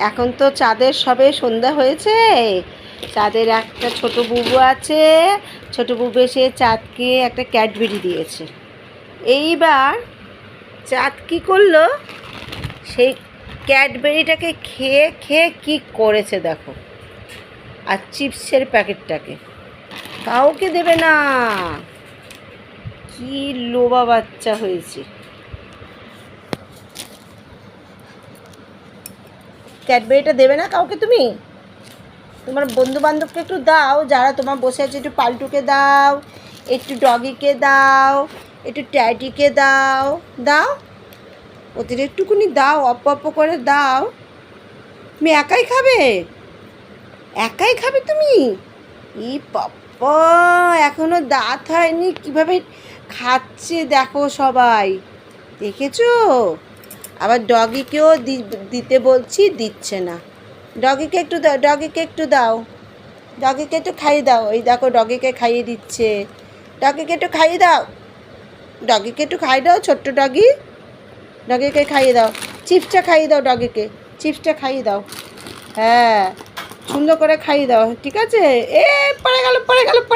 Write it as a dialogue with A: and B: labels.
A: এখন তো চাঁদের সবে সন্ধ্যা হয়েছে। চাঁদের একটা ছোট বুবু আছে। ছোট বুবু এসে চাঁদকে একটা ক্যাডবেরি দিয়েছে। এইবার চাঁদ কী করলো, সেই ক্যাডবেরিটাকে খেয়ে খেয়ে কী করেছে দেখো। আর চিপসের প্যাকেটটাকে কাউকে দেবে না। কি লোভা বাচ্চা হয়েছে। ক্যাডবেরিটা দেবে না কাউকে তুমি? তোমার বন্ধু বান্ধবকে একটু দাও, যারা তোমার বসে আছে, একটু পাল্টুকে দাও, একটু ডগিকে দাও, একটু ট্যাডিকে দাও, দাও, ওদের একটুকুনি দাও, অল্প অল্প করে দাও। তুমি একাই খাবে? একাই খাবে তুমি? ই বাবা, এখনো দাঁত হয়নি কীভাবে খাচ্ছে দেখো সবাই, দেখেছো? আবার ডগিকেও দিতে বলছি, দিচ্ছে না। ডগিকে একটু দাও, ডগিকে একটু দাও, ডগিকে একটু খাইয়ে দাও। এই দেখো ডগিকে খাইয়ে দিচ্ছে। ডগিকে একটু খাইয়ে দাও, ডগিকে একটু খাইয়ে দাও, ছোট্ট ডগি, ডগিকে খাইয়ে দাও। চিপসটা খাইয়ে দাও ডগিকে, চিপসটা খাইয়ে দাও। হ্যাঁ, সুন্দর করে খাইয়ে দাও, ঠিক আছে? এ পড়ে গেল, পড়ে গেল।